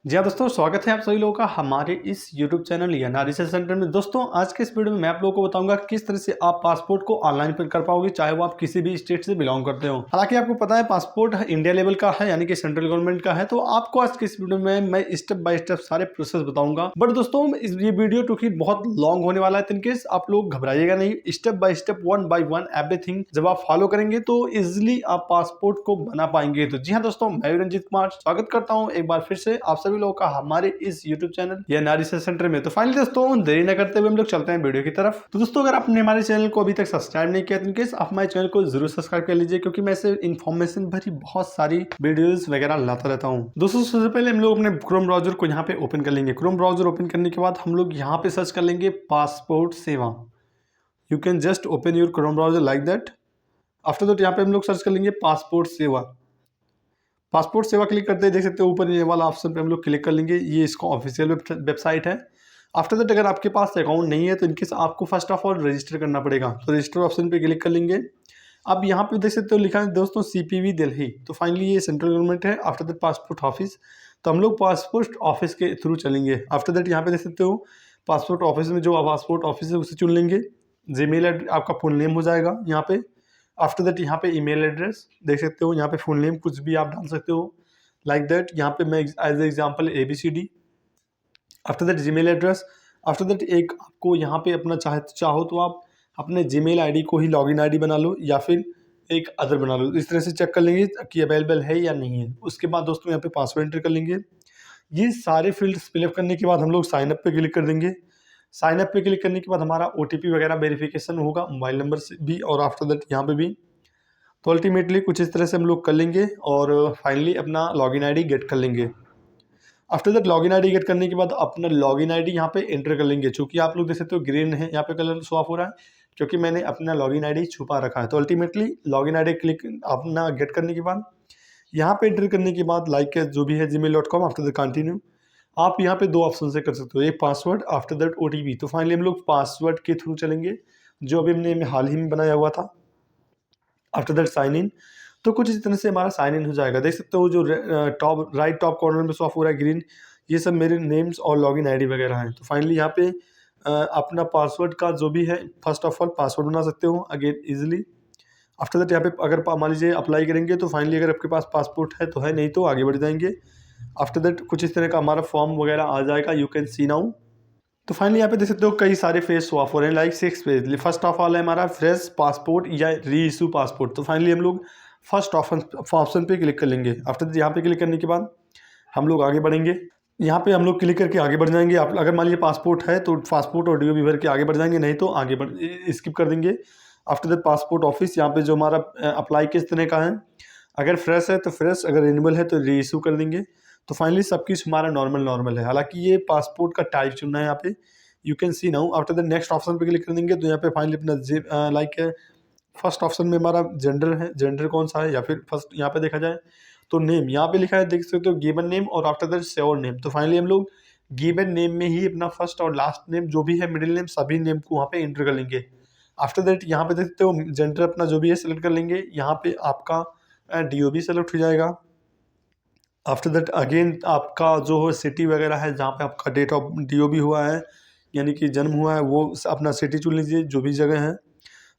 जी हाँ दोस्तों, स्वागत है आप सभी लोगों का हमारे इस YouTube चैनल या रिसर्च सेंटर में। दोस्तों आज के इस वीडियो में मैं आप लोगों को बताऊंगा किस तरह से आप पासपोर्ट को ऑनलाइन फिल कर पाओगे, चाहे वो आप किसी भी स्टेट से बिलोंग करते हो। हालांकि आपको पता है पासपोर्ट इंडिया लेवल का है, यानी कि सेंट्रल गवर्नमेंट का है। तो आपको आज के इस वीडियो में मैं स्टेप बाय स्टेप सारे प्रोसेस बताऊंगा। बट दोस्तों ये वीडियो क्योंकि बहुत लॉन्ग होने वाला है, तो इनकेस आप लोग घबराइएगा नहीं, step by step one by one everything जब आप फॉलो करेंगे तो इजिली आप पासपोर्ट को बना पाएंगे। तो जी हाँ दोस्तों, मैं रंजीत कुमार स्वागत करता हूँ एक बार फिर से आप सभी लोगों का हमारे इस YouTube चैनल या नारी रिसर्च सेंटर में। तो फाइनली दोस्तों देरी न करते हुए हम लोग चलते हैं वीडियो की तरफ। तो दोस्तों अगर आपने हमारे चैनल को अभी तक सब्सक्राइब नहीं किया तो इनकेस आप हमारे चैनल को जरूर सब्सक्राइब कर लीजिए, क्योंकि मैं ऐसे इन्फॉर्मेशन भरी बहुत सारी वीडियोस वगैरह लाता रहता हूँ। दोस्तों सबसे पहले हम लोग अपने क्रोम ब्राउजर को यहाँ पे ओपन कर लेंगे। क्रोम ब्राउजर ओपन करने के बाद हम लोग यहाँ पे सर्च कर लेंगे पासपोर्ट सेवा। You can just open your Chrome browser like that. After that यहाँ पे हम लोग सर्च कर लेंगे पासपोर्ट सेवा। पासपोर्ट सेवा क्लिक करते ही देख सकते हो ऊपर ये वाला ऑप्शन पे हम लोग क्लिक कर लेंगे। ये इसका ऑफिशियल वेबसाइट है। आफ्टर दैट अगर आपके पास अकाउंट नहीं है तो इनकेस आपको फर्स्ट ऑफ ऑल रजिस्टर करना पड़ेगा। तो रजिस्टर ऑप्शन पे क्लिक कर लेंगे। अब यहाँ पे देख सकते हो लिखा है दोस्तों CPV दिल्ली। तो फाइनली ये सेंट्रल गवर्नमेंट है। आफ्टर दैट पासपोर्ट ऑफिस, तो हम लोग पासपोर्ट ऑफिस के थ्रू चलेंगे। आफ्टर दैट यहाँ पे देख सकते हो पासपोर्ट ऑफिस में जो पासपोर्ट ऑफिस है उसे चुन लेंगे। जीमेल आपका फुल नेम हो जाएगा यहाँ पे। आफ्टर दैट यहाँ पे ईमेल एड्रेस देख सकते हो, यहाँ पे फुल नेम कुछ भी आप डाल सकते हो लाइक दैट। यहाँ पे मैं as example ABCD। After that Gmail address. After that एक आपको यहाँ पे अपना चाहो तो आप अपने जीमेल आईडी को ही लॉगिन आईडी बना लो या फिर एक अदर बना लो। इस तरह से चेक कर लेंगे कि अवेलेबल है या नहीं है। उसके बाद दोस्तों यहाँ पे पासवर्ड एंटर कर लेंगे। ये सारे फील्ड्स फिलअप करने के बाद हम लोग साइन अप पे क्लिक कर देंगे। साइन अप पे क्लिक करने के बाद हमारा OTP वगैरह वेरिफिकेशन होगा मोबाइल नंबर से भी और आफ्टर दैट यहाँ पे भी। तो अल्टीमेटली कुछ इस तरह से हम लोग कर लेंगे और फाइनली अपना लॉगिन आईडी गेट कर लेंगे। After that login ID get करने के बाद अपना लॉगिन आईडी यहाँ पे एंटर कर लेंगे। चूंकि आप लोग देख सकते हो ग्रीन है यहाँ पे कलर शो ऑफ हो रहा है, क्योंकि मैंने अपना लॉगिन आईडी छुपा रखा है। तो अल्टीमेटली लॉगिन आईडी क्लिक अपना गेट करने के बाद यहाँ पे एंटर करने के बाद लाइक जो भी है gmail.com। After that continue. आप यहाँ पे दो ऑप्शन से कर सकते हो, एक पासवर्ड, आफ्टर दैट OTP। तो फाइनली हम लोग पासवर्ड के थ्रू चलेंगे जो अभी हमने हाल ही में बनाया हुआ था। After that sign in. तो कुछ इस तरह से हमारा साइन इन हो जाएगा। देख सकते हो जो टॉप राइट टॉप कॉर्नर में शो ऑफ हो रहा है ग्रीन, ये सब मेरे नेम्स और लॉगिन आईडी वगैरह हैं। तो फाइनली यहाँ पे अपना पासवर्ड का जो भी है फर्स्ट ऑफ ऑल पासवर्ड बना सकते हो अगेन इजीली। आफ्टर दैट यहाँ पे अगर मान लीजिए अप्लाई करेंगे तो फाइनली अगर आपके पास पासपोर्ट है तो है, नहीं तो आगे बढ़ जाएंगे। आफ्टर दैट कुछ इस तरह का हमारा फॉर्म वगैरह आ जाएगा, यू कैन सी नाउ। तो फाइनली यहाँ पे देख सकते हो कई सारे फेज स्वैप हो रहे हैं like 6 page. First of all है हमारा फ्रेश पासपोर्ट या री इशू पासपोर्ट। तो फाइनली हम लोग फर्स्ट ऑप्शन पे क्लिक कर लेंगे। आफ्टर यहाँ पे क्लिक करने के बाद हम लोग आगे बढ़ेंगे। यहाँ पे हम लोग क्लिक करके आगे बढ़ जाएंगे। आप अगर मान लीजिए पासपोर्ट है तो पासपोर्ट और DOB भर के आगे बढ़ जाएंगे, नहीं तो आगे बढ़ स्किप कर देंगे। आफ्टर दैट पासपोर्ट ऑफिस, यहाँ पे जो हमारा अप्लाई किस तरह का है, अगर फ्रेश है तो फ्रेश, अगर रिन्यूअल है तो री इशू कर देंगे। तो फाइनली सब कुछ हमारा नॉर्मल है। हालांकि ये पासपोर्ट का टाइप चुनना है यहाँ पे, you can see now. After the next option पे क्लिक कर देंगे तो यहाँ पे फाइनली अपना लाइक फर्स्ट ऑप्शन में हमारा जेंडर है, जेंडर कौन सा है, या फिर फर्स्ट यहाँ पे देखा जाए तो नेम यहाँ पे लिखा है देख सकते हो गिवन नेम और आफ्टर दैट श्योर नेम। तो फाइनली हम लोग गिवन नेम में ही अपना फर्स्ट और लास्ट नेम जो भी है मिडिल नेम सभी नेम को वहाँ पे एंटर कर लेंगे। आफ्टर दैट यहाँ पे देखते हो जेंडर अपना जो भी है सेलेक्ट कर लेंगे। यहाँ पे आपका DOB सेलेक्ट हो जाएगा। आफ्टर दैट अगेन आपका जो है सिटी वगैरह है जहाँ पे आपका डेट ऑफ DOB हुआ है, यानी कि जन्म हुआ है, वो अपना सिटी चुन लीजिए जो भी जगह है।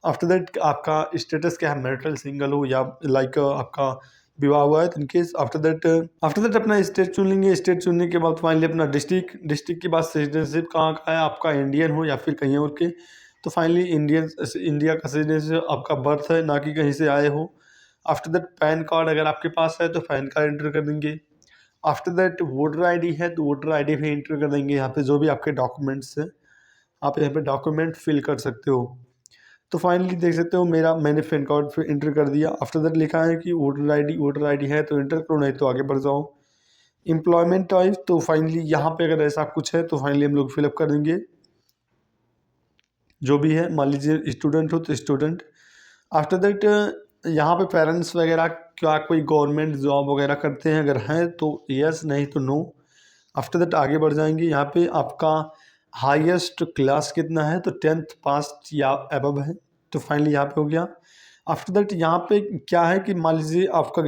आफ्टर दैट आपका स्टेटस क्या है, मैरिटल सिंगल हो या लाइक आपका विवाह हुआ है तो इनकेस। आफ्टर दैट अपना स्टेट चुन लेंगे। स्टेट चुनने के बाद फाइनली अपना डिस्ट्रिक्ट के बाद सिटीजनशिप कहाँ का है आपका, इंडियन हो या फिर कहीं और के। तो फाइनली इंडिया का सिटीजनशिप आपका बर्थ है, ना कि कहीं से आए हो। आफ्टर दैट पैन कार्ड अगर आपके पास है तो पैन कार्ड एंटर कर देंगे। आफ्टर दैट वोटर आईडी है तो वोटर आईडी भी एंटर कर देंगे। यहाँ पे जो भी आपके डॉक्यूमेंट्स हैं आप यहाँ पे डॉक्यूमेंट फिल कर सकते हो। तो फाइनली देख सकते हो मैंने पैन कार्ड फिर इंटर कर दिया। आफ्टर दैट लिखा है कि वोटर आईडी है तो इंटर करो, नहीं तो आगे बढ़ जाओ। एम्प्लॉयमेंट टाइप, तो फाइनली यहाँ पे अगर ऐसा कुछ है तो फाइनली हम लोग फिलअप कर देंगे जो भी है। मान लीजिए स्टूडेंट हो तो स्टूडेंट। आफ्टर दैट यहाँ पे पेरेंट्स वगैरह क्या कोई गवर्नमेंट जॉब वगैरह करते हैं, अगर हैं तो यस, नहीं तो नो। आफ्टर दैट आगे बढ़ जाएंगे। यहाँ पे आपका हाईएस्ट क्लास कितना है तो 10th पास या एबव है। तो फाइनली यहाँ पे हो गया। आफ्टर दैट यहाँ पे क्या है कि मान लीजिए आपका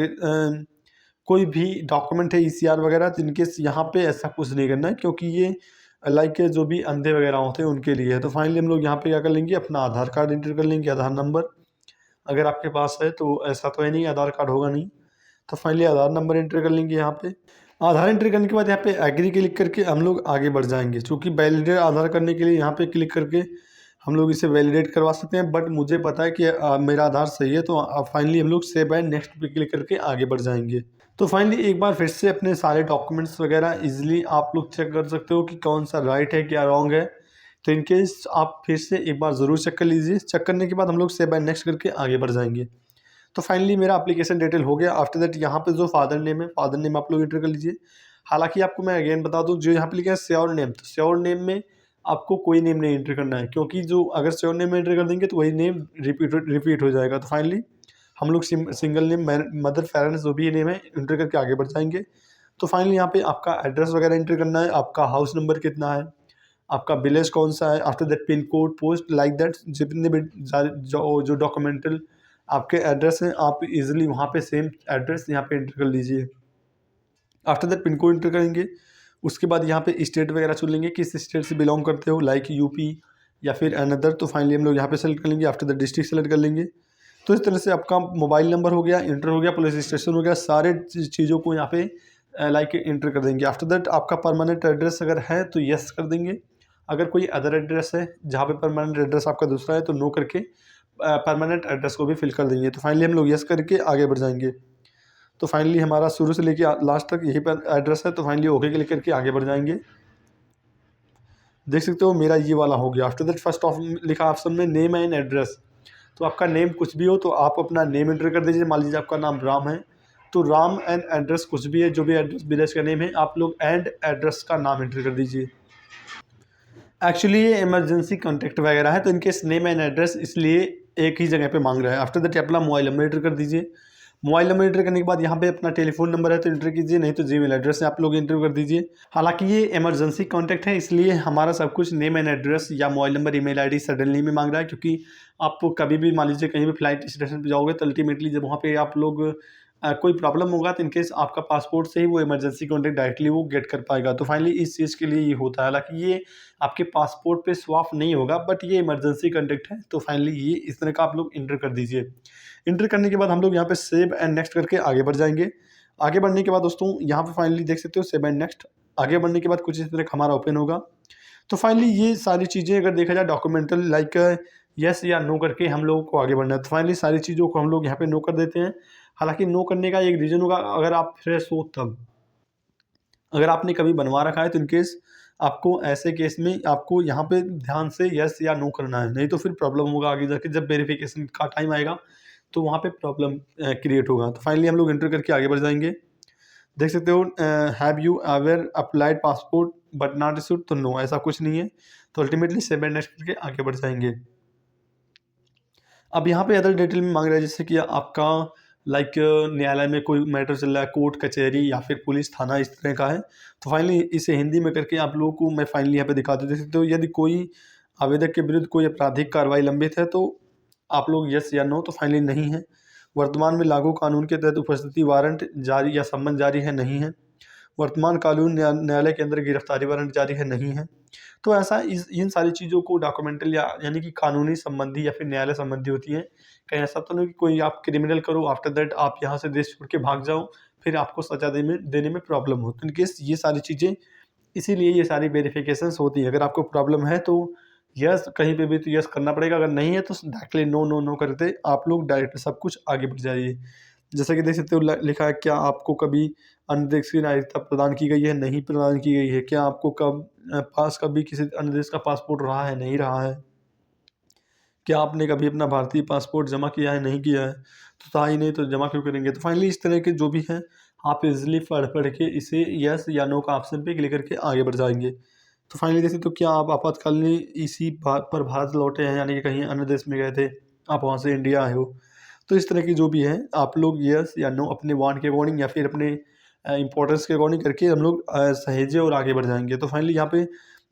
कोई भी डॉक्यूमेंट है ईसीआर वगैरह, तो इनके यहाँ पे ऐसा कुछ नहीं करना है, क्योंकि ये लाइक जो भी अंधे वगैरह होते हैं उनके लिए है। तो फाइनली हम लोग यहाँ पे क्या कर लेंगे, अपना आधार कार्ड एंटर कर लेंगे, आधार नंबर अगर आपके पास है, तो ऐसा तो है नहीं, आधार कार्ड होगा नहीं, तो फाइनली आधार नंबर एंटर कर लेंगे यहाँ पे। आधार एंट्री करने के बाद यहाँ पे एग्री क्लिक करके हम लोग आगे बढ़ जाएंगे। चूँकि वैलिडेट आधार करने के लिए यहाँ पे क्लिक करके हम लोग इसे वैलिडेट करवा सकते हैं, बट मुझे पता है कि मेरा आधार सही है, तो फाइनली हम लोग सेव एंड नेक्स्ट पे क्लिक करके आगे बढ़ जाएंगे। तो फाइनली एक बार फिर से अपने सारे डॉक्यूमेंट्स वगैरह इजीली आप लोग चेक कर सकते हो कि कौन सा राइट है क्या रॉन्ग है। तो इनकेस आप फिर से एक बार ज़रूर चेक कर लीजिए। चेक करने के बाद हम लोग सेव एंड नेक्स्ट करके आगे बढ़ जाएंगे। तो फाइनली मेरा एप्लीकेशन डिटेल हो गया। आफ्टर दैट यहाँ पे जो फादर नेम है, फादर नेम आप लोग एंटर कर लीजिए। हालांकि आपको मैं अगेन बता दूं, जो यहाँ पे लिखा है श्योर नेम, तो श्योर नेम में आपको कोई नेम नहीं एंटर करना है, क्योंकि जो अगर श्योर नेम में एंटर कर देंगे तो वही नेम रिपीट हो जाएगा। तो फाइनली हम लोग सिंगल नेम मदर पेरेंट्स जो भी नेम है एंटर करके आगे बढ़ जाएंगे। तो फाइनली यहाँ पे आपका एड्रेस वगैरह एंटर करना है, आपका हाउस नंबर कितना है, आपका विलेज कौन सा है, after that pin code, post, like that जितने भी जो डॉक्यूमेंटल आपके एड्रेस हैं, आप इजीली वहाँ पे सेम एड्रेस यहाँ पे एंटर कर लीजिए। After that pin code enter करेंगे। उसके बाद यहाँ पे स्टेट वगैरह चुन लेंगे, किस स्टेट से बिलोंग करते हो, लाइक यूपी या फिर अनदर। तो फाइनली हम लोग यहाँ पे सेलेक्ट कर लेंगे। आफ्टर दैट डिस्ट्रिक्ट सेलेक्ट कर लेंगे। तो इस तरह से आपका मोबाइल नंबर हो गया, इंटर हो गया, पुलिस स्टेशन हो गया, सारे चीज़ों को यहाँ पे लाइक इंटर कर देंगे। आफ्टर दैट आपका परमानेंट एड्रेस अगर है तो येस कर देंगे। अगर कोई अदर एड्रेस है जहाँ पे परमानेंट एड्रेस आपका दूसरा है, तो नो करके परमानेंट एड्रेस को भी फिल कर देंगे। तो फाइनली हम लोग येस करके आगे बढ़ जाएंगे। तो फाइनली हमारा शुरू से लेके लास्ट तक यही पर एड्रेस है, तो फाइनली ओके क्लिक करके आगे बढ़ जाएंगे। देख सकते हो मेरा ये वाला हो गया। आफ्टर दैट फर्स्ट ऑफ लिखा ऑप्शन में नेम एंड एड्रेस, तो आपका नेम कुछ भी हो तो आप अपना नेम एंटर कर दीजिए। मान लीजिए आपका नाम राम है, तो राम एंड एड्रेस कुछ भी है, जो भी एड्रेस विलेज का नेम है, आप लोग एंड एड्रेस का नाम एंटर कर दीजिए। एक्चुअली ये इमरजेंसी कॉन्टैक्ट वगैरह है, तो इनके नेम एंड एड्रेस इसलिए एक ही जगह पे मांग रहा है। आफ्टर दैट अपना मोबाइल नंबर एंटर कर दीजिए। मोबाइल नंबर एंटर करने के बाद यहाँ पे अपना टेलीफोन नंबर है तो एंटर कीजिए, नहीं तो जीमेल एड्रेस है आप लोग एंटर कर दीजिए। हालांकि ये इमरजेंसी कॉन्टैक्ट है, इसलिए हमारा सब कुछ नेम एंड एड्रेस या mobile number, email ID suddenly में मांग रहा है, क्योंकि आप कभी भी मान लीजिए कहीं भी फ्लाइट स्टेशन पर जाओगे तो अल्टीमेटली जब वहाँ पे आप लोग कोई प्रॉब्लम होगा, तो इनकेस आपका पासपोर्ट से ही वो इमरजेंसी कॉन्टैक्ट डायरेक्टली वो गेट कर पाएगा। तो फाइनली इस चीज़ के लिए ये होता है। हालांकि ये आपके पासपोर्ट पे स्वाप नहीं होगा, बट ये इमरजेंसी कॉन्टैक्ट है, तो फाइनली ये इस तरह का आप लोग इंटर कर दीजिए। इंटर करने के बाद हम लोग यहाँ पे सेव एंड नेक्स्ट करके आगे बढ़ जाएंगे। आगे बढ़ने के बाद दोस्तों यहाँ पे फाइनली देख सकते हो सेव एंड नेक्स्ट। आगे बढ़ने के बाद कुछ इस तरह का हमारा ओपन होगा। तो फाइनली ये सारी चीज़ें अगर देखा जाए डॉक्यूमेंटल लाइक यस या नो करके हम लोगों को आगे बढ़ना है। तो फाइनली सारी चीज़ों को हम लोग यहाँ पे नो कर देते हैं। हालांकि नो करने का एक रीज़न होगा, अगर आप फ्रेश हो तब, अगर आपने कभी बनवा रखा है तो इनकेस आपको ऐसे केस में आपको यहाँ पे ध्यान से यस या नो करना है, नहीं तो फिर प्रॉब्लम होगा आगे जाके जब वेरिफिकेशन का टाइम आएगा तो वहाँ पे प्रॉब्लम क्रिएट होगा। तो फाइनली हम लोग एंटर करके आगे बढ़ जाएंगे। देख सकते हो have you ever applied passport but not issued, तो नो ऐसा कुछ नहीं है। तो अल्टीमेटली सेव एंड नेक्स्ट करके आगे बढ़ जाएंगे। अब यहाँ पे अदर डिटेल में मांग रहा है, जैसे कि आपका लाइक न्यायालय में कोई मैटर चल रहा है, कोर्ट कचहरी या फिर पुलिस थाना इस तरह का है। तो फाइनली इसे हिंदी में करके आप लोगों को मैं फाइनली यहाँ पे दिखा दूँ। देख सकते हो यदि कोई आवेदक के विरुद्ध कोई आपराधिक कार्रवाई लंबित है तो आप लोग यस या नो, तो फाइनली नहीं है। वर्तमान में लागू कानून के तहत उपस्थिति वारंट जारी या सम्मन जारी है, नहीं है। वर्तमान कानून न्यायालय के अंदर गिरफ्तारी वारंट जारी है, नहीं है। तो ऐसा इन सारी चीज़ों को डॉक्यूमेंटल यानी कि कानूनी संबंधी या फिर न्यायालय संबंधी होती हैं। कहीं ऐसा तो नहीं कि कोई आप क्रिमिनल करो, आफ्टर दैट आप यहाँ से देश छोड़ के भाग जाओ, फिर आपको सजा देने में प्रॉब्लम हो। तो इनकेस ये सारी चीज़ें, इसीलिए ये सारी वेरिफिकेशंस होती हैं। अगर आपको प्रॉब्लम है तो यस, कहीं पे भी तो यस करना पड़ेगा, अगर नहीं है तो डायरेक्टली नो नो नो करते आप लोग डायरेक्ट सब कुछ आगे बढ़ जाइए। जैसा कि देख सकते हो लिखा है, क्या आपको कभी अन्य देश की नागरिकता प्रदान की गई है, नहीं प्रदान की गई है। क्या आपको पास कभी किसी अन्य देश का पासपोर्ट रहा है, नहीं रहा है। क्या आपने कभी अपना भारतीय पासपोर्ट जमा किया है, नहीं किया है। तो था ही नहीं तो जमा क्यों करेंगे। तो फाइनली इस तरह के जो भी हैं आप इजीली पढ़ के इसे यस या नो का ऑप्शन पे क्लिक करके आगे बढ़ जाएंगे। तो फाइनली देखिए, तो क्या आप आपातकालीन इसी बात पर भारत लौटे हैं, यानी कि कहीं अन्य देश में गए थे, आप वहाँ से इंडिया आए हो। तो इस तरह की जो भी है आप लोग यस या नो अपने वांट के अकॉर्डिंग या फिर अपने इंपॉर्टेंस के अकॉर्डिंग करके हम लोग सहेजे और आगे बढ़ जाएंगे। तो फाइनली यहाँ पे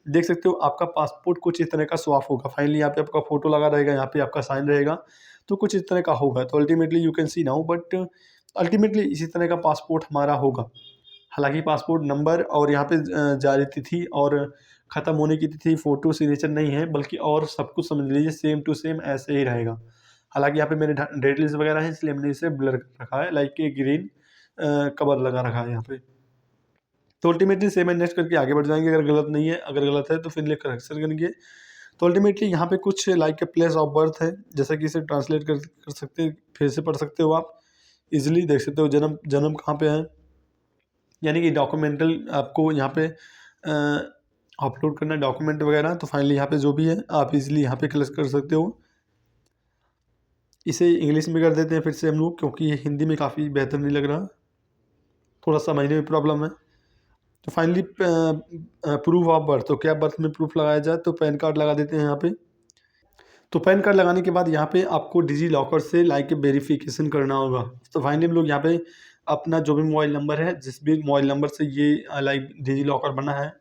देख सकते हो आपका पासपोर्ट कुछ इस तरह का स्वाप होगा। फाइनली यहाँ पे आपका फोटो लगा रहेगा, यहाँ पे आपका साइन रहेगा, तो कुछ इस तरह का होगा। तो ultimately you can see now, but ultimately इसी तरह का पासपोर्ट हमारा होगा। हालांकि पासपोर्ट नंबर और यहाँ पे जारी तिथि और ख़त्म होने की तिथि, फ़ोटो, सिग्नेचर नहीं है, बल्कि और सब कुछ समझ लीजिए सेम टू सेम ऐसे ही रहेगा। हालांकि यहाँ पे मेरे डेट लिस्ट वगैरह है, इसलिए हमने इसे ब्लर कर रखा है, लाइक कि ग्रीन कवर लगा रखा है यहाँ पे। तो अल्टीमेटली सेम एंड नेक्स्ट करके आगे बढ़ जाएंगे। अगर गलत नहीं है, अगर गलत है तो फिर करेक्शन करेंगे। तो अल्टीमेटली यहाँ पे कुछ लाइक प्लेस ऑफ बर्थ है, जैसा कि इसे ट्रांसलेट कर सकते हैं, फिर से पढ़ सकते हो आप, इजीली देख सकते हो जन्म जन्म कहाँ पे है, यानी कि डॉक्यूमेंटल आपको यहाँ पे अपलोड करना है डॉक्यूमेंट वगैरह। तो फाइनली यहाँ पे जो भी है आप इजीली यहाँ पे क्लिक कर सकते हो। इसे इंग्लिश में कर देते हैं फिर से हम लोग, क्योंकि ये हिंदी में काफ़ी बेहतर नहीं लग रहा, थोड़ा समझने में प्रॉब्लम है। तो फाइनली प्रूफ ऑफ बर्थ, तो क्या बर्थ में प्रूफ लगाया जाए, तो पैन कार्ड लगा देते हैं यहाँ पे। तो पैन कार्ड लगाने के बाद यहाँ पे आपको डिजी लॉकर से लाइक वेरिफिकेशन करना होगा। तो फाइनली हम लोग यहाँ पे अपना जो भी मोबाइल नंबर है, जिस भी मोबाइल नंबर से ये लाइक डिजी लॉकर बना है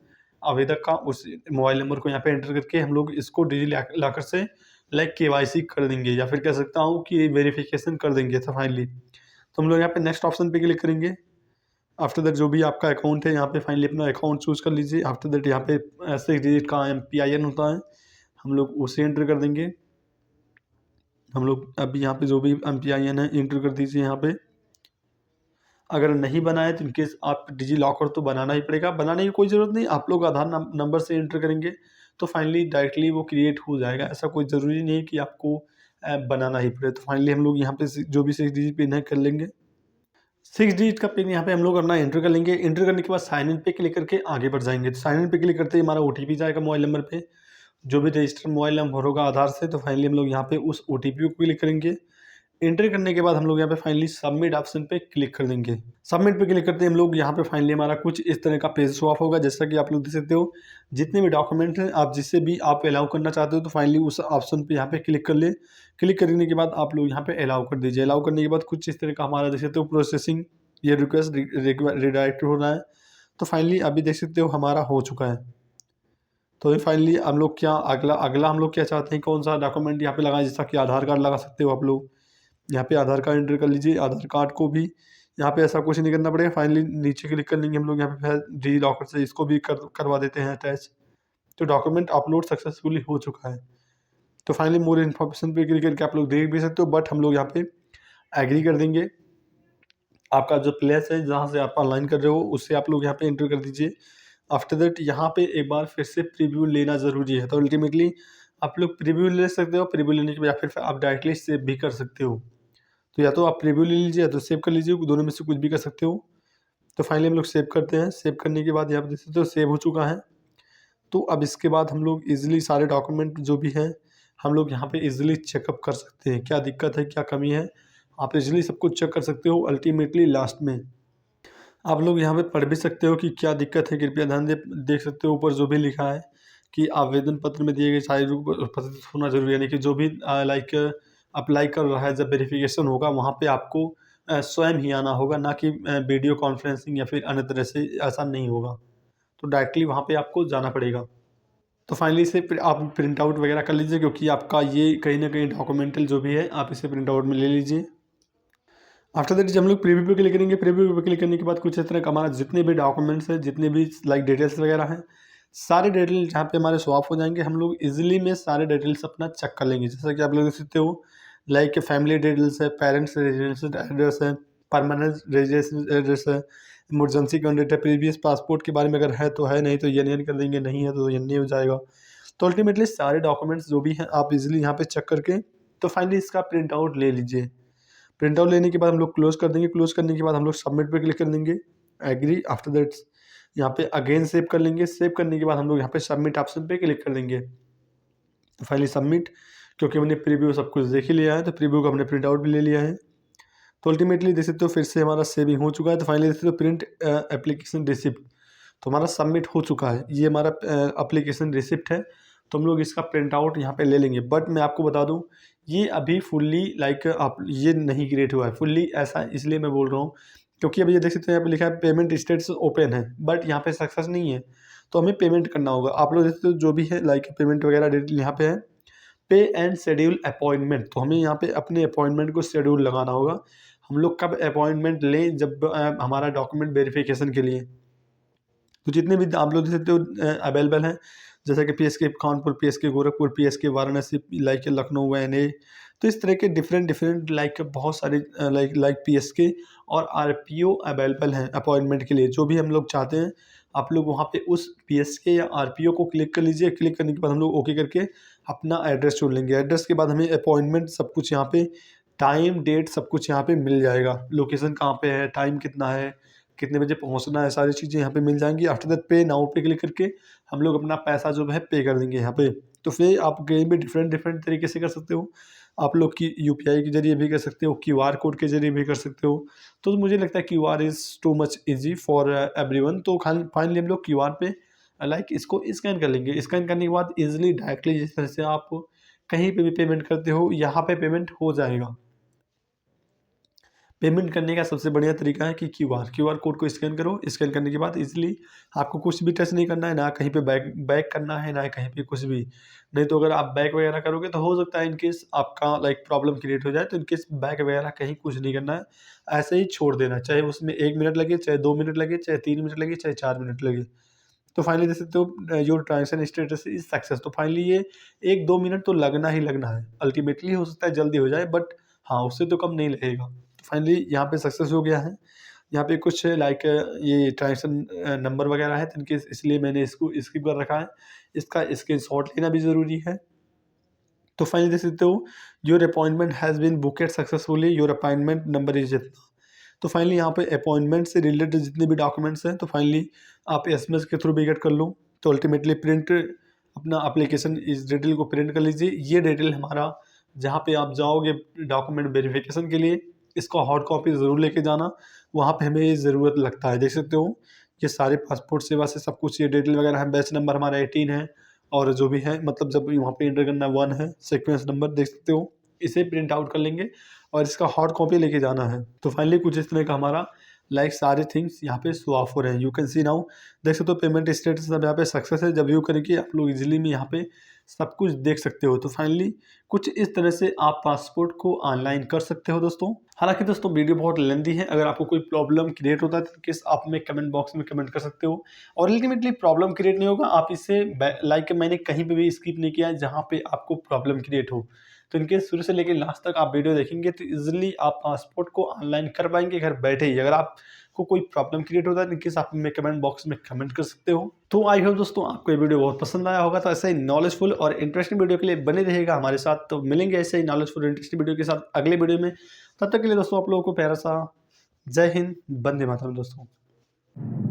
आवेदक का, उस मोबाइल नंबर को यहाँ पे एंटर करके हम लोग इसको डिजी लॉकर से लाइक केवाईसी कर देंगे, या फिर कह सकता हूँ कि वेरिफिकेशन कर देंगे। तो फाइनली तो हम लोग यहाँ पे नेक्स्ट ऑप्शन पे क्लिक करेंगे। आफ्टर दैट जो भी आपका अकाउंट है यहाँ पे फाइनली अपना अकाउंट चूज़ कर लीजिए। आफ्टर दैट यहाँ पे 6 डिजिट का MPIN होता है, हम लोग उसे एंटर कर देंगे। हम लोग अभी यहाँ पे जो भी MPIN है एंटर कर दीजिए यहाँ पे। अगर नहीं बनाए तो इनकेस आप डिजी लॉकर तो बनाना ही पड़ेगा, बनाने की कोई ज़रूरत नहीं, आप लोग आधार नंबर से एंटर करेंगे तो फाइनली डायरेक्टली वो क्रिएट हो जाएगा। ऐसा कोई ज़रूरी नहीं है कि आपको बनाना ही पड़े। तो फाइनली हम लोग यहाँ पे जो भी 6 डिजिट पिन है कर लेंगे। 6 डिजिट का पिन यहाँ पे हम लोग अपना एंटर कर लेंगे। एंटर करने के बाद साइन इन पे क्लिक करके आगे बढ़ जाएंगे। तो साइन इन पे क्लिक करते ही हमारा OTP जाएगा मोबाइल नंबर पे, जो भी रजिस्टर्ड मोबाइल नंबर होगा आधार से। तो फाइनली हम लोग यहाँ पे उस OTP को क्लिक करेंगे। एंटर करने के बाद हम लोग यहाँ पे फाइनली सबमिट ऑप्शन पे क्लिक कर देंगे। सबमिट पे क्लिक करते हैं हम लोग यहाँ पे फाइनली हमारा कुछ इस तरह का पेज शो ऑफ होगा। जैसा कि आप लोग देख सकते हो, जितने भी डॉक्यूमेंट हैं आप जिससे भी आप अलाउ करना चाहते हो, तो फाइनली उस ऑप्शन पे यहाँ पे क्लिक कर ले। क्लिक करने के बाद आप लोग यहाँ पे अलाउ कर दीजिए। अलाउ करने के बाद कुछ इस तरह का हमारा देख सकते हो प्रोसेसिंग, ये रिक्वेस्ट रिडायरेक्ट हो रहा है। तो फाइनली अभी देख सकते हो हमारा हो चुका है। तो ये फाइनली हम लोग क्या अगला अगला हम लोग क्या चाहते हैं, कौन सा डॉक्यूमेंट यहाँ पे लगाएं, जैसा कि आधार कार्ड लगा सकते हो आप लोग। यहाँ पे आधार कार्ड एंटर कर लीजिए। आधार कार्ड को भी यहाँ पे ऐसा कुछ नहीं करना पड़ेगा, फाइनली नीचे क्लिक कर लेंगे हम लोग यहाँ पे डिजी लॉकर से इसको भी करवा देते हैं अटैच। तो डॉक्यूमेंट अपलोड सक्सेसफुली हो चुका है। तो फाइनली मोर इन्फॉर्मेशन पे क्लिक करके आप लोग देख भी सकते हो, बट हम लोग यहाँ पे एग्री कर देंगे। आपका जो प्लेस है जहाँ से आप ऑनलाइन कर रहे हो उससे आप लोग यहाँ पे एंटर कर दीजिए। आफ्टर दैट यहाँ पे एक बार फिर से प्रीव्यू लेना ज़रूरी है। तो अल्टीमेटली आप लोग प्रीव्यू ले सकते हो, प्रीव्यू लेने के बाद फिर आप डायरेक्टली सेव भी कर सकते हो। तो या तो आप प्रीव्यू ले लीजिए या तो सेव कर लीजिए, दोनों में से कुछ भी कर सकते हो। तो फाइनली हम लोग सेव करते हैं। सेव करने के बाद यहाँ पे देख सकते हो सेव हो चुका है। तो अब इसके बाद हम लोग ईजिली सारे डॉक्यूमेंट जो भी हैं हम लोग यहाँ पे ईजिली चेकअप कर सकते हैं, क्या दिक्कत है क्या कमी है, आप ईजिली सब कुछ चेक कर सकते हो। अल्टीमेटली लास्ट में आप लोग यहाँ पे पढ़ भी सकते हो कि क्या दिक्कत है, कृपया ध्यान देख सकते हो ऊपर जो भी लिखा है कि आवेदन पत्र में दिए गए सारे उपस्थित होना जरूरी है। यानी कि जो भी लाइक अप्लाई कर रहा है, जब वेरिफिकेशन होगा वहाँ पे आपको स्वयं ही आना होगा, ना कि वीडियो कॉन्फ्रेंसिंग या फिर अन्य तरह से, ऐसा नहीं होगा। तो डायरेक्टली वहाँ पे आपको जाना पड़ेगा। तो फाइनली इसे आप प्रिंट आउट वगैरह कर लीजिए, क्योंकि आपका ये कहीं ना कहीं डॉक्यूमेंटल जो भी है आप इसे प्रिंट आउट में ले लीजिए। आफ्टर दैट जब हम लोग प्रीव्यू पे क्लिक करेंगे, प्रीव्यू पे क्लिक करने के बाद कुछ इस तरह का हमारा जितने भी डॉक्यूमेंट्स हैं, जितने भी लाइक डिटेल्स वगैरह हैं, सारे डिटेल जहाँ पे हमारे स्वैप हो जाएंगे, हम लोग इजीली में सारे डिटेल्स अपना चेक कर लेंगे। जैसा कि आप लोग देख सकते हो, लाइक फैमिली डिटेल्स है, पेरेंट्स रेजिडेंशियल एड्रेस है, परमानेंट रेजिडेंशियल एड्रेस है, इमरजेंसी कैंडिडेट है, प्रीवियस पासपोर्ट के बारे में अगर है तो है, नहीं तो ये कर देंगे, नहीं है तो ये हो जाएगा। तो अल्टीमेटली सारे डॉक्यूमेंट्स जो भी हैं आप इजीली यहाँ पे चेक करके तो फाइनली इसका प्रिंट आउट ले लीजिए। प्रिंट आउट लेने के बाद हम लोग क्लोज कर देंगे। क्लोज करने के बाद हम लोग सबमिट पे क्लिक कर देंगे, एग्री। आफ्टर दैट यहाँ पे अगेन सेव कर लेंगे। सेव करने के बाद हम लोग यहाँ पे सबमिट ऑप्शन पे क्लिक कर देंगे। फाइनली सबमिट, क्योंकि हमने प्रीव्यू सब कुछ देख ही लिया है तो प्रीव्यू का हमने प्रिंट आउट भी ले लिया है। तो अल्टीमेटली देख सकते हो फिर से हमारा सेविंग हो चुका है। तो फाइनली देख सकते हो प्रिंट एप्लीकेशन रिसिप्ट, तो हमारा सबमिट हो चुका है। ये हमारा एप्लीकेशन रिसिप्ट है, तो हम लोग इसका प्रिंट आउट यहाँ पे ले लेंगे। बट मैं आपको बता दूँ, ये अभी फुल्ली लाइक आप ये नहीं क्रिएट हुआ है फुल्ली, ऐसा इसलिए मैं बोल रहा हूँ क्योंकि अभी ये देख सकते हो यहाँ पे लिखा है पेमेंट स्टेटस ओपन है, बट यहाँ पे सक्सेस नहीं है, तो हमें पेमेंट करना होगा। आप लोग देख सकते हो जो भी है लाइक पेमेंट वगैरह डिटेल यहाँ पे है, पे एंड शेड्यूल अपॉइंटमेंट, तो हमें यहाँ पे अपने अपॉइंटमेंट को शेड्यूल लगाना होगा। हम लोग कब अपॉइंटमेंट लें, जब हमारा डॉक्यूमेंट वेरिफिकेशन के लिए। तो जितने भी आप लोग देख सकते हो अवेलेबल हैं, जैसे कि PSK Kanpur, PSK Gorakhpur, PSK Varanasi, like Lucknow N, A इस तरह के डिफरेंट लाइक बहुत सारे लाइक पीएसके और आरपीओ अवेलेबल हैं अपॉइंटमेंट के लिए। जो भी हम लोग चाहते हैं आप लोग वहाँ पे उस पीएसके या आरपीओ को क्लिक कर लीजिए। क्लिक करने के बाद हम लोग ओके करके अपना एड्रेस चुन लेंगे। एड्रेस के बाद हमें अपॉइंटमेंट सब कुछ यहाँ पे, टाइम डेट सब कुछ यहाँ पे मिल जाएगा। लोकेशन कहाँ पे है, टाइम कितना है, कितने बजे पहुंचना है, सारी चीज़ें यहाँ पे मिल जाएंगी। आफ्टर दैट पे नाउ पे क्लिक करके हम लोग अपना पैसा जो है पे कर देंगे यहाँ पे। तो फिर आप कहीं भी डिफरेंट तरीके से कर सकते हो। आप लोग की यूपीआई के जरिए भी कर सकते हो, क्यूआर कोड के जरिए भी कर सकते हो। तो मुझे लगता है QR is too much easy for everyone. तो फाइनली हम लोग क्यूआर पे लाइक इसको स्कैन कर लेंगे। स्कैन करने के बाद ईजिली डायरेक्टली जिस तरह से आप कहीं पे भी पेमेंट करते हो यहाँ पे पेमेंट हो जाएगा। पेमेंट करने का सबसे बढ़िया तरीका है कि क्यूआर कोड को स्कैन करो। स्कैन करने के बाद इजीली आपको कुछ भी टच नहीं करना है, ना कहीं पे बैक करना है, ना कहीं पे कुछ भी। नहीं तो अगर आप बैक वगैरह करोगे तो हो सकता है इनकेस आपका लाइक प्रॉब्लम क्रिएट हो जाए। तो इनकेस बैक वगैरह कहीं कुछ नहीं करना है, ऐसे ही छोड़ देना, चाहे उसमें 1 मिनट लगे, चाहे 2 मिनट लगे, चाहे 3 मिनट लगे, चाहे 4 मिनट लगे। तो फाइनली देख सकते हो your transaction status is success. तो फाइनली ये 1-2 मिनट तो लगना ही लगना है। अल्टीमेटली हो सकता है जल्दी हो जाए, बट हाँ उससे तो कम नहीं लगेगा। तो फाइनली यहाँ पे सक्सेस हो गया है। यहाँ पे कुछ लाइक ये ट्रांजेक्शन नंबर वगैरह है, तो इनके इसलिए मैंने इसको स्किप कर रखा है। इसका स्क्रीनशॉट लेना भी ज़रूरी है। तो फाइनली देख सकते हो your appointment has been booked successfully, your appointment number is इतना। तो फाइनली यहाँ पे अपॉइंटमेंट से रिलेटेड जितने भी डॉक्यूमेंट्स हैं, तो फाइनली आप एसएमएस के थ्रू भी गेट कर लो। तो अल्टीमेटली प्रिंट अपना एप्लीकेशन इस डिटेल को प्रिंट कर लीजिए। ये डिटेल हमारा जहाँ पे आप जाओगे डॉक्यूमेंट वेरिफिकेशन के लिए, इसका हार्ड कॉपी ज़रूर लेके जाना। वहाँ पे हमें ज़रूरत लगता है। देख सकते हो ये सारे पासपोर्ट सेवा से सब कुछ ये डिटेल वगैरह है। बैच नंबर हमारा 18 है, और जो भी है मतलब जब वहाँ पे एंटर करना 1 है, सीक्वेंस नंबर देख सकते हो। इसे प्रिंट आउट कर लेंगे और इसका हार्ड कॉपी लेके जाना है। तो फाइनली कुछ इस तरह का हमारा लाइक सारे थिंग्स यहाँ पे शो ऑफ हो रहे हैं। यू कैन सी नाउ, देख सकते हो पेमेंट स्टेटस सब यहाँ पे सक्सेस है। जब व्यू करेंगे आप लोग इजीली में यहाँ पे सब कुछ देख सकते हो। तो फाइनली कुछ इस तरह से आप पासपोर्ट को ऑनलाइन कर सकते हो दोस्तों। हालांकि दोस्तों वीडियो बहुत लेंथी है, अगर आपको कोई प्रॉब्लम क्रिएट होता है तो किस आप में कमेंट बॉक्स में कमेंट कर सकते हो। और अल्टीमेटली प्रॉब्लम क्रिएट नहीं होगा, आप इसे लाइक मैंने कहीं पे भी स्किप नहीं किया जहाँ पे आपको प्रॉब्लम क्रिएट हो। तो इनके शुरू से लेकर लास्ट तक आप वीडियो देखेंगे तो इजीली आप पासपोर्ट को ऑनलाइन कर पाएंगे घर बैठे ही। अगर आपको कोई प्रॉब्लम क्रिएट होता है इनकेस आप में कमेंट बॉक्स में कमेंट कर सकते हो। तो आई होप दोस्तों आपको ये वीडियो बहुत पसंद आया होगा। तो ऐसे ही नॉलेजफुल और इंटरेस्टिंग वीडियो के लिए बने रहेगा हमारे साथ। तो मिलेंगे ऐसे ही नॉलेजफुल इंटरेस्टिंग वीडियो के साथ अगले वीडियो में। तब तक के लिए दोस्तों आप लोगों को प्यारा सा जय हिंद, वंदे मातरम दोस्तों।